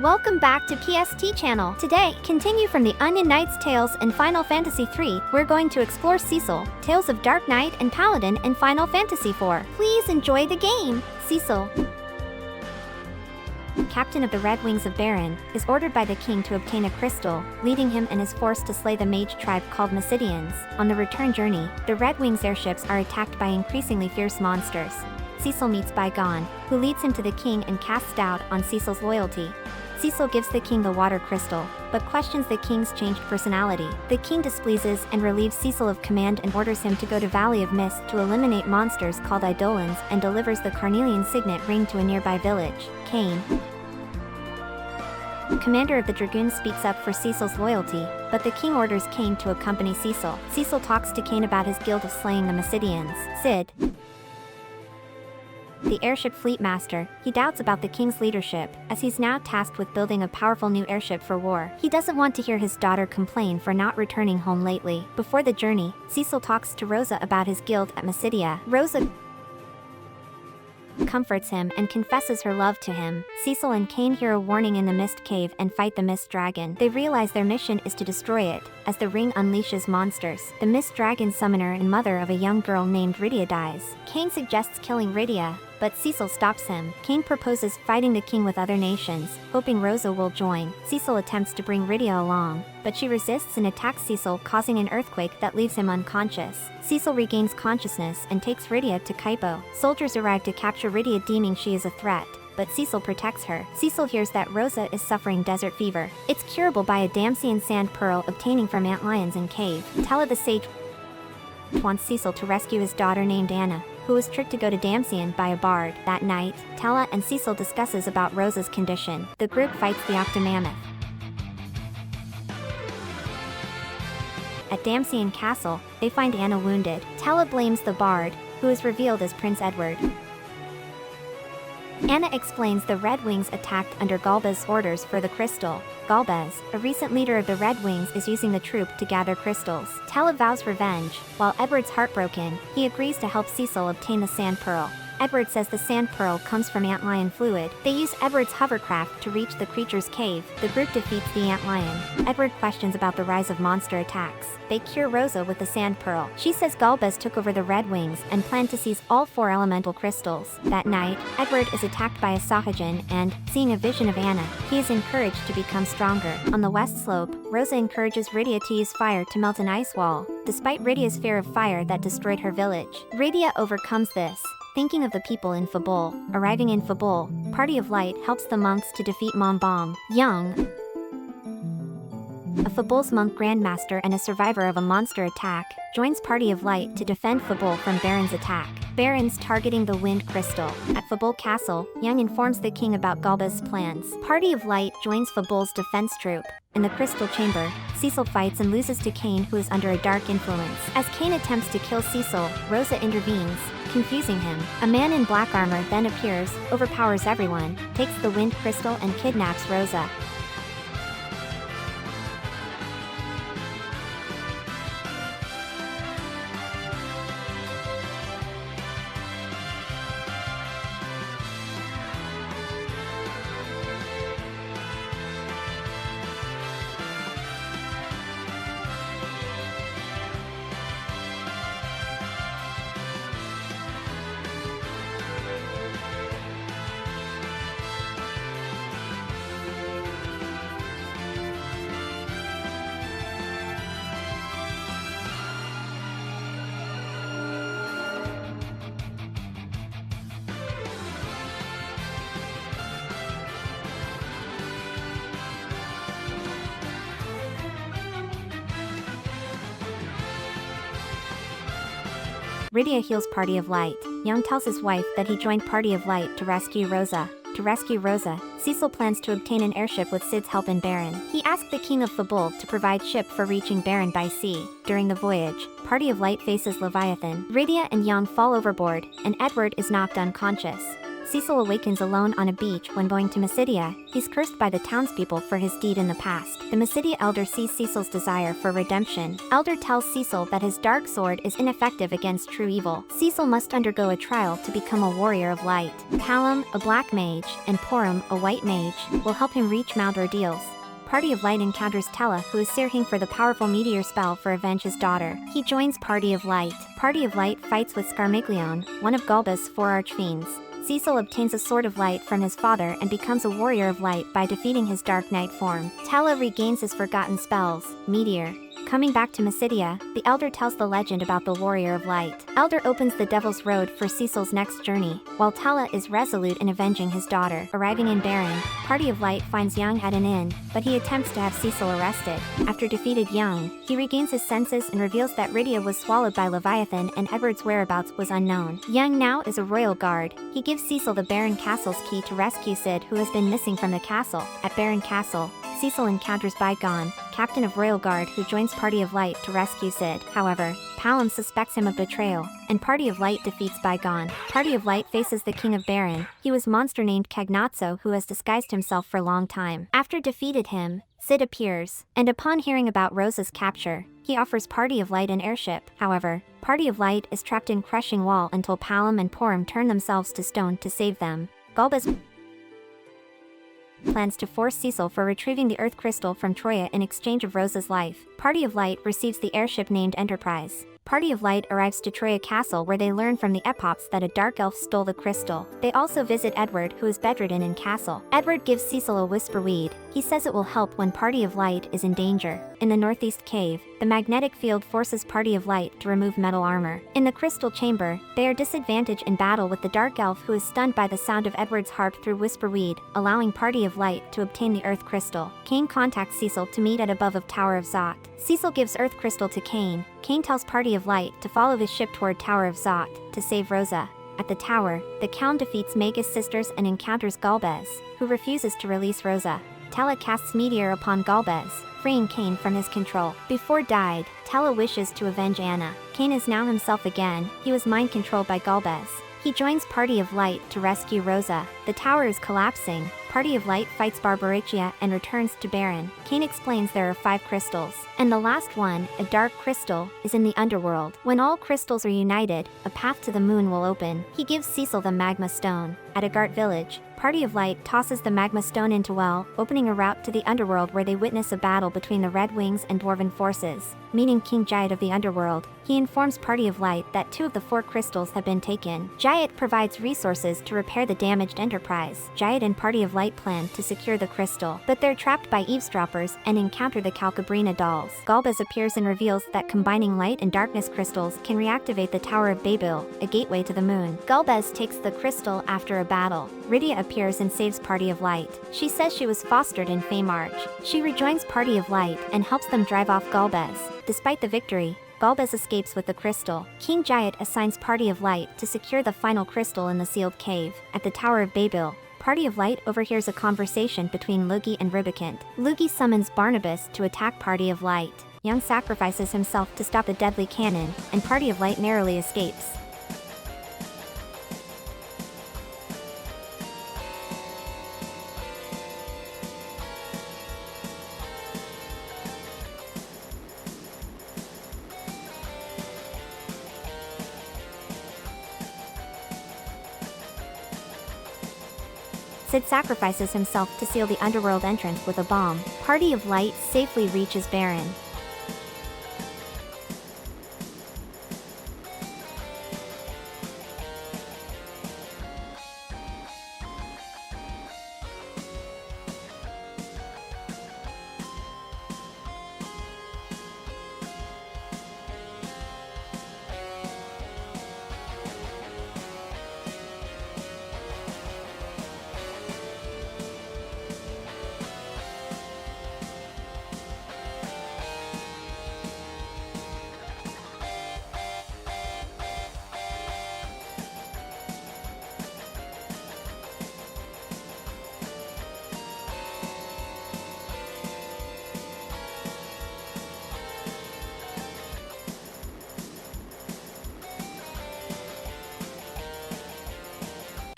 Welcome back to PST channel. Today, continue from the Onion Knight's Tales in Final Fantasy III, we're going to explore Cecil, Tales of Dark Knight and Paladin in Final Fantasy IV. Please enjoy the game. Cecil, Captain of the Red Wings of Baron, is ordered by the king to obtain a crystal, leading him and his force to slay the mage tribe called Mysidians. On the return journey, the Red Wings airships are attacked by increasingly fierce monsters. Cecil meets Bygone, who leads him to the king and casts doubt on Cecil's loyalty. Cecil gives the king the water crystal, but questions the king's changed personality. The king displeases and relieves Cecil of command and orders him to go to Valley of Mist to eliminate monsters called Eidolons and delivers the carnelian signet ring to a nearby village. Kain, commander of the Dragoons, speaks up for Cecil's loyalty, but the king orders Kain to accompany Cecil. Cecil talks to Kain about his guilt of slaying the Mysidians. Cid, the airship fleet master, he doubts about the king's leadership, as he's now tasked with building a powerful new airship for war. He doesn't want to hear his daughter complain for not returning home lately. Before the journey, Cecil talks to Rosa about his guilt at Mysidia. Rosa comforts him and confesses her love to him. Cecil and Kain hear a warning in the Mist Cave and fight the Mist Dragon. They realize their mission is to destroy it, as the ring unleashes monsters. The Mist Dragon summoner and mother of a young girl named Rydia dies. Kain suggests killing Rydia, but Cecil stops him. Kain proposes fighting the king with other nations, hoping Rosa will join. Cecil attempts to bring Rydia along, but she resists and attacks Cecil, causing an earthquake that leaves him unconscious. Cecil regains consciousness and takes Rydia to Kaipo. Soldiers arrive to capture Rydia, deeming she is a threat, but Cecil protects her. Cecil hears that Rosa is suffering desert fever. It's curable by a Damsian sand pearl obtaining from antlions in cave. Tella the sage wants Cecil to rescue his daughter named Anna, who was tricked to go to Damsian by a bard. That night, Tella and Cecil discusses about Rosa's condition. The group fights the Octomammoth. At Damsian Castle, they find Anna wounded. Tella blames the bard, who is revealed as Prince Edward. Anna explains the Red Wings attacked under Golbez's orders for the crystal. Golbez, a recent leader of the Red Wings, is using the troop to gather crystals. Tella vows revenge. While Edward's heartbroken, he agrees to help Cecil obtain the Sand Pearl. Edward says the Sand Pearl comes from antlion fluid. They use Edward's hovercraft to reach the creature's cave. The group defeats the antlion. Edward questions about the rise of monster attacks. They cure Rosa with the Sand Pearl. She says Golbez took over the Red Wings and planned to seize all 4 elemental crystals. That night, Edward is attacked by a Sahajin and, seeing a vision of Anna, he is encouraged to become stronger. On the west slope, Rosa encourages Rydia to use fire to melt an ice wall, despite Rydia's fear of fire that destroyed her village. Rydia overcomes this, thinking of the people in Fabul. Arriving in Fabul, Party of Light helps the monks to defeat Mombong. Young, a Fabul's monk grandmaster and a survivor of a monster attack, joins Party of Light to defend Fabul from Baron's attack. Baron's targeting the Wind Crystal. At Fabul Castle, Young informs the king about Golbez's plans. Party of Light joins Fabul's defense troop. In the Crystal Chamber, Cecil fights and loses to Kain, who is under a dark influence. As Kain attempts to kill Cecil, Rosa intervenes, confusing him. A man in black armor then appears, overpowers everyone, takes the Wind Crystal and kidnaps Rosa. Rydia heals Party of Light. Young tells his wife that he joined Party of Light to rescue Rosa. To rescue Rosa, Cecil plans to obtain an airship with Cid's help in Baron. He asks the king of Fabul to provide ship for reaching Baron by sea. During the voyage, Party of Light faces Leviathan. Rydia and Young fall overboard, and Edward is knocked unconscious. Cecil awakens alone on a beach when going to Mysidia. He's cursed by the townspeople for his deed in the past. The Mysidia elder sees Cecil's desire for redemption. Elder tells Cecil that his dark sword is ineffective against true evil. Cecil must undergo a trial to become a warrior of light. Palom, a black mage, and Porum, a white mage, will help him reach Mount Ordeals. Party of Light encounters Tella, who is searching for the powerful meteor spell for avenge his daughter. He joins Party of Light. Party of Light fights with Scarmiglione, one of Golbez's 4 archfiends. Cecil obtains a Sword of Light from his father and becomes a Warrior of Light by defeating his Dark Knight form. Tella regains his forgotten spells, Meteor. Coming back to Mysidia, the Elder tells the legend about the Warrior of Light. Elder opens the Devil's Road for Cecil's next journey, while Tella is resolute in avenging his daughter. Arriving in Baron, Party of Light finds Young at an inn, but he attempts to have Cecil arrested. After defeated Young, he regains his senses and reveals that Rydia was swallowed by Leviathan and Edward's whereabouts was unknown. Young now is a royal guard. He gives Cecil the Baron Castle's key to rescue Sid, who has been missing from the castle. At Baron Castle, Cecil encounters Bygone, captain of Royal Guard, who joins Party of Light to rescue Sid. However, Palom suspects him of betrayal, and Party of Light defeats Bygone. Party of Light faces the King of Baron. He was a monster named Cagnazzo who has disguised himself for a long time. After defeated him, Sid appears, and upon hearing about Rosa's capture, he offers Party of Light an airship. However, Party of Light is trapped in Crushing Wall until Palom and Porum turn themselves to stone to save them. Golbez plans to force Cecil for retrieving the Earth Crystal from Troya in exchange of Rosa's life. Party of Light receives the airship named Enterprise. Party of Light arrives to Troya Castle, where they learn from the Epops that a dark elf stole the crystal. They also visit Edward, who is bedridden in castle. Edward gives Cecil a whisper weed. He says it will help when Party of Light is in danger. In the northeast cave, the magnetic field forces Party of Light to remove metal armor. In the crystal chamber, they are disadvantaged in battle with the dark elf, who is stunned by the sound of Edward's harp through whisper weed, allowing Party of Light to obtain the Earth Crystal. Kain contacts Cecil to meet at above of Tower of Zot. Cecil gives Earth Crystal to Kain. Kain tells Party of Light to follow his ship toward Tower of Zot to save Rosa. At the tower, the Count defeats Magus' sisters and encounters Golbez, who refuses to release Rosa. Tella casts Meteor upon Golbez, freeing Kain from his control. Before died, Tella wishes to avenge Anna. Kain is now himself again. He was mind-controlled by Golbez. He joins Party of Light to rescue Rosa. The tower is collapsing. Party of Light fights Barbariccia and returns to Baron. Kain explains there are 5 crystals, and the last one, a dark crystal, is in the Underworld. When all crystals are united, a path to the moon will open. He gives Cecil the Magma Stone. At Agart Village, Party of Light tosses the Magma Stone into well, opening a route to the Underworld, where they witness a battle between the Red Wings and Dwarven forces. Meeting King Giant of the Underworld, he informs Party of Light that 2 of the 4 crystals have been taken. Giant provides resources to repair the damaged Enterprise. Giant and Party of Light plan to secure the crystal, but they're trapped by eavesdroppers and encounter the Calcabrina dolls. Golbez appears and reveals that combining light and darkness crystals can reactivate the Tower of Babil, a gateway to the moon. Golbez takes the crystal after a battle. Rydia appears and saves Party of Light. She says she was fostered in Feymarch. She rejoins Party of Light and helps them drive off Golbez. Despite the victory, Golbez escapes with the crystal. King Giant assigns Party of Light to secure the final crystal in the sealed cave. At the Tower of Babil, Party of Light overhears a conversation between Lugi and Rubicant. Lugi summons Barnabas to attack Party of Light. Young sacrifices himself to stop a deadly cannon, and Party of Light narrowly escapes. Sid sacrifices himself to seal the Underworld entrance with a bomb. Party of Light safely reaches Baron.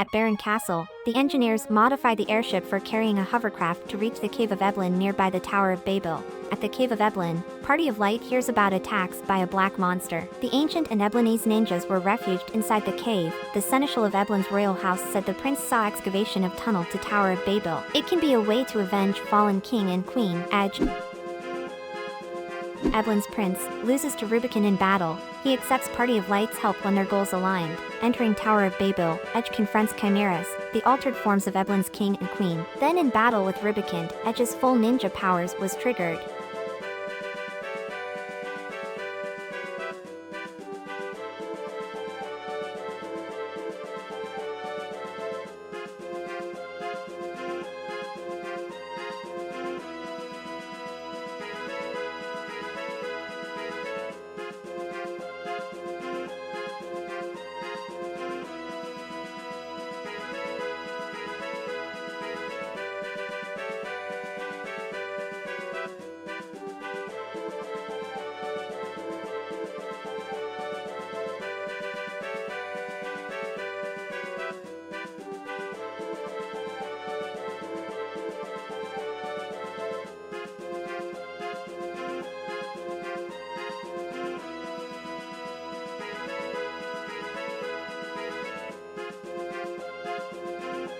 At Baron Castle, the engineers modify the airship for carrying a hovercraft to reach the Cave of Eblan nearby the Tower of Babil. At the Cave of Eblan, Party of Light hears about attacks by a black monster. The ancient and Eblanese ninjas were refuged inside the cave. The Seneschal of Eblan's royal house said the prince saw excavation of tunnel to Tower of Babil. It can be a way to avenge fallen king and queen. Edge. Eblan's prince loses to Rubicon in battle. He accepts Party of Light's help when their goals aligned. Entering Tower of Babil, Edge confronts chimeras, the altered forms of Eblan's king and queen. Then in battle with Rubicon, Edge's full ninja powers was triggered.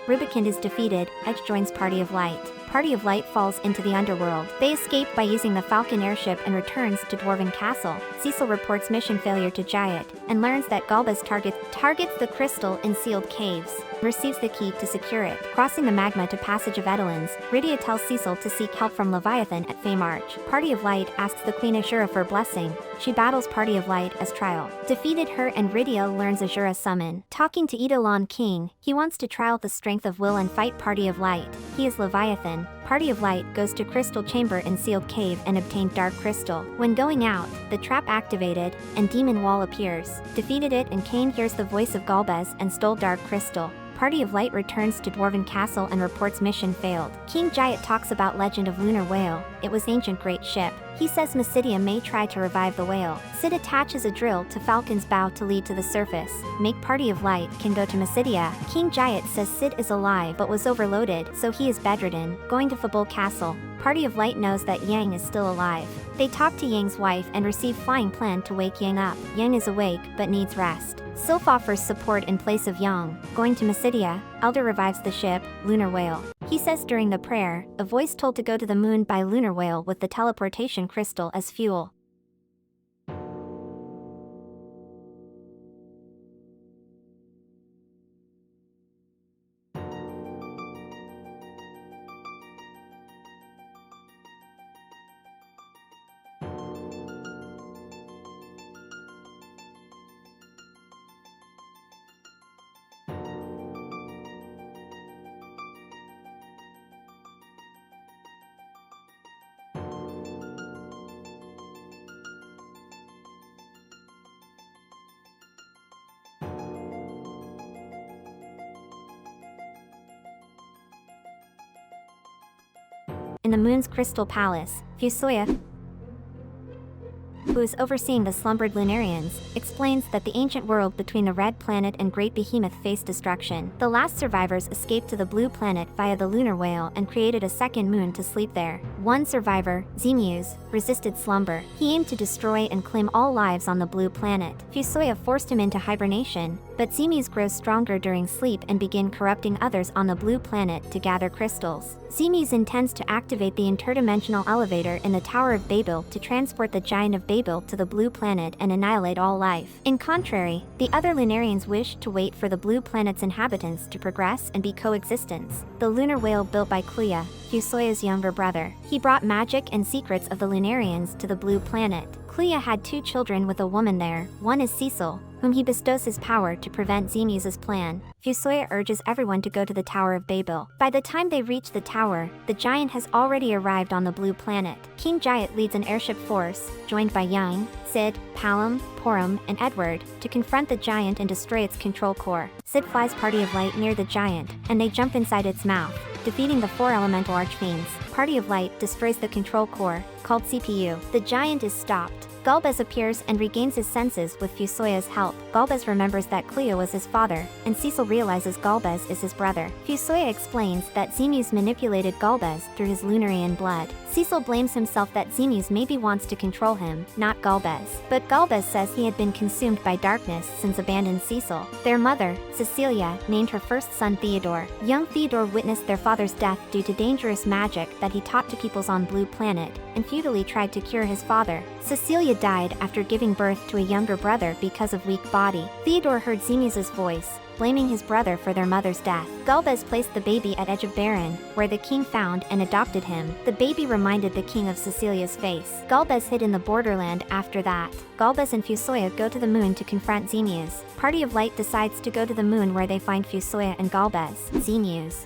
Rubicon is defeated, Edge joins Party of Light. Party of Light falls into the Underworld. They escape by using the Falcon airship and returns to Dwarven Castle. Cecil reports mission failure to Giant, and learns that Golbez targets the crystal in sealed caves, receives the key to secure it. Crossing the magma to Passage of Edelins, Rydia tells Cecil to seek help from Leviathan at Feymarch. Party of Light asks the Queen Ashura for blessing. She battles Party of Light as trial. Defeated her and Rydia learns Ashura summon. Talking to Eidolon King, he wants to trial the strength of will and fight Party of Light. He is Leviathan. Party of Light goes to Crystal Chamber in Sealed Cave and obtained Dark Crystal. When going out, the trap activated, and Demon Wall appears. Defeated it and Kain hears the voice of Golbez and stole Dark Crystal. Party of Light returns to Dwarven Castle and reports mission failed. King Giant talks about Legend of Lunar Whale. It was ancient great ship. He says Mysidia may try to revive the whale. Sid attaches a drill to Falcon's bow to lead to the surface. Make Party of Light can go to Mysidia. King Giant says Sid is alive but was overloaded, so he is bedridden. Going to Fabul Castle, Party of Light knows that Yang is still alive. They talk to Yang's wife and receive flying plan to wake Yang up. Yang is awake but needs rest. Sylph offers support in place of Yang. Going to Mysidia, Elder revives the ship, Lunar Whale. He says during the prayer, a voice told to go to the moon by Lunar Whale with the teleportation crystal as fuel. In the moon's crystal palace, Fusoya, who is overseeing the slumbered Lunarians, explains that the ancient world between the Red Planet and Great Behemoth faced destruction. The last survivors escaped to the Blue Planet via the Lunar Whale and created a second moon to sleep there. One survivor, Zeromus, resisted slumber. He aimed to destroy and claim all lives on the Blue Planet. Fusoya forced him into hibernation, but Zeromus grows stronger during sleep and begin corrupting others on the Blue Planet to gather crystals. Zeromus intends to activate the interdimensional elevator in the Tower of Babil to transport the Giant of Babil to the Blue Planet and annihilate all life. In contrary, the other Lunarians wish to wait for the Blue Planet's inhabitants to progress and be coexistence. The Lunar Whale built by Clea, Fusoya's younger brother. He brought magic and secrets of the Lunarians to the Blue Planet. Clea had 2 children with a woman there. One is Cecil, whom he bestows his power to prevent Zeromus's plan. Fusoya urges everyone to go to the Tower of Babil. By the time they reach the tower, the giant has already arrived on the Blue Planet. King Giant leads an airship force, joined by Yang, Sid, Palom, Porum, and Edward, to confront the giant and destroy its control core. Sid flies Party of Light near the giant, and they jump inside its mouth, defeating the 4 elemental archfiends. Party of Light destroys the control core, called CPU. The giant is stopped. Golbez appears and regains his senses with Fusoya's help. Golbez remembers that Cleo was his father, and Cecil realizes Golbez is his brother. Fusoya explains that Zeromus manipulated Golbez through his Lunarian blood. Cecil blames himself that Zeromus maybe wants to control him, not Golbez. But Golbez says he had been consumed by darkness since abandoned Cecil. Their mother, Cecilia, named her first son Theodore. Young Theodore witnessed their father's death due to dangerous magic that he taught to peoples on Blue Planet, and futilely tried to cure his father. Cecilia died after giving birth to a younger brother because of weak body. Theodore heard Zeromus's voice, blaming his brother for their mother's death. Golbez placed the baby at Edge of Baron, where the king found and adopted him. The baby reminded the king of Cecilia's face. Golbez hid in the borderland after that. Golbez and Fusoya go to the moon to confront Zeromus. Party of Light decides to go to the moon where they find Fusoya and Golbez. Zeromus.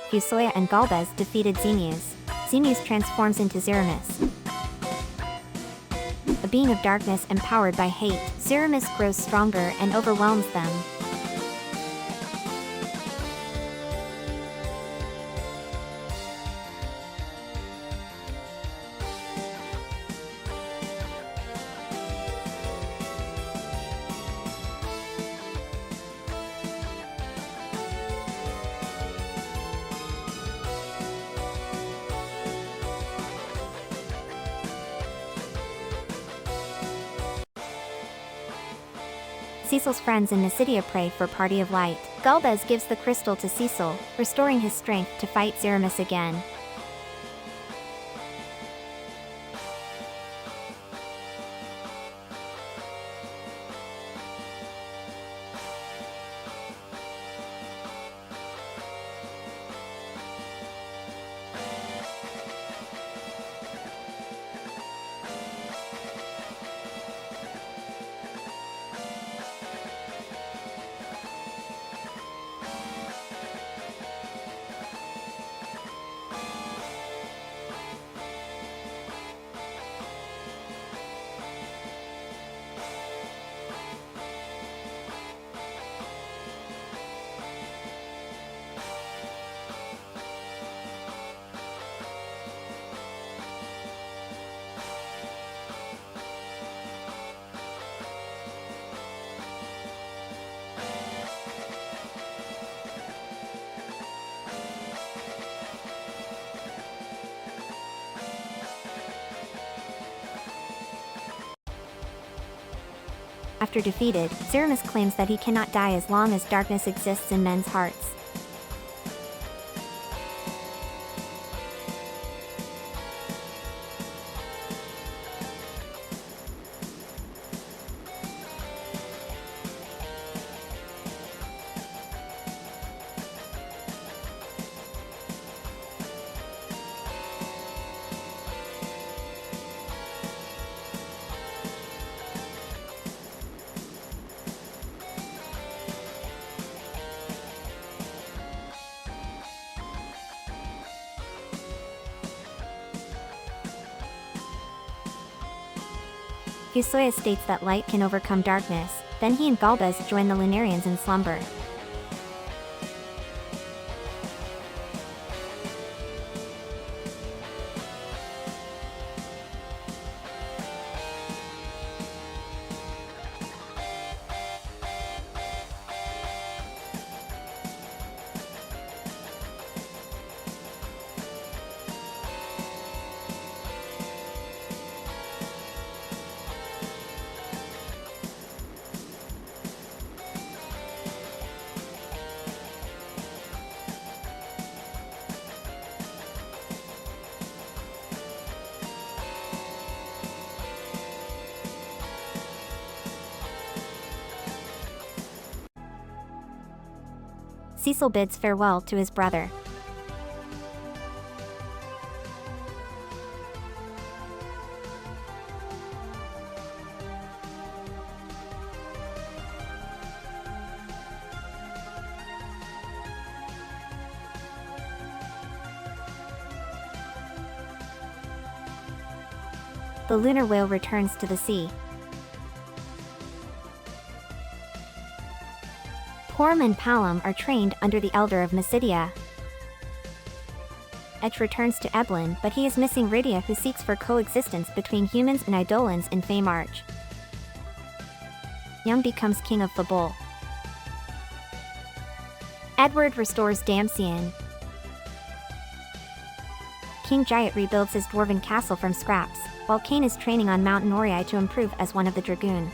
Fusoya and Golbez defeated Zeromus. Zeromus transforms into Zeromus, a being of darkness empowered by hate. Zeromus grows stronger and overwhelms them. Cecil's friends in Nasidia pray for Party of Light. Golbez gives the crystal to Cecil, restoring his strength to fight Zeromus again. After defeated, Zeromus claims that he cannot die as long as darkness exists in men's hearts. Fusoya states that light can overcome darkness, then he and Golbez join the Lunarians in slumber. Cecil bids farewell to his brother. The lunar whale returns to the sea. Porum and Palom are trained under the Elder of Mysidia. Etch returns to Eblan, but he is missing Rydia, who seeks for coexistence between humans and Eidolons in Fame Arch. Young becomes king of Fabul. Edward restores Damcian. King Giant rebuilds his dwarven castle from scraps, while Kain is training on Mount Norii to improve as one of the Dragoon.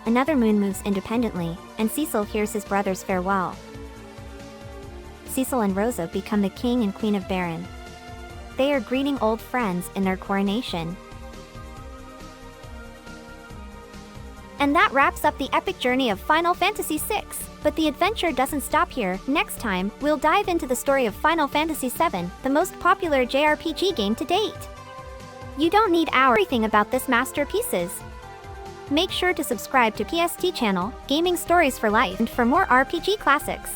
Another moon moves independently, and Cecil hears his brother's farewell. Cecil and Rosa become the king and queen of Baron. They are greeting old friends in their coronation. And that wraps up the epic journey of Final Fantasy VI. But the adventure doesn't stop here. Next time, we'll dive into the story of Final Fantasy VII, the most popular JRPG game to date. You don't need everything about this masterpieces. Make sure to subscribe to PST channel, Gaming Stories for Life, and for more RPG classics.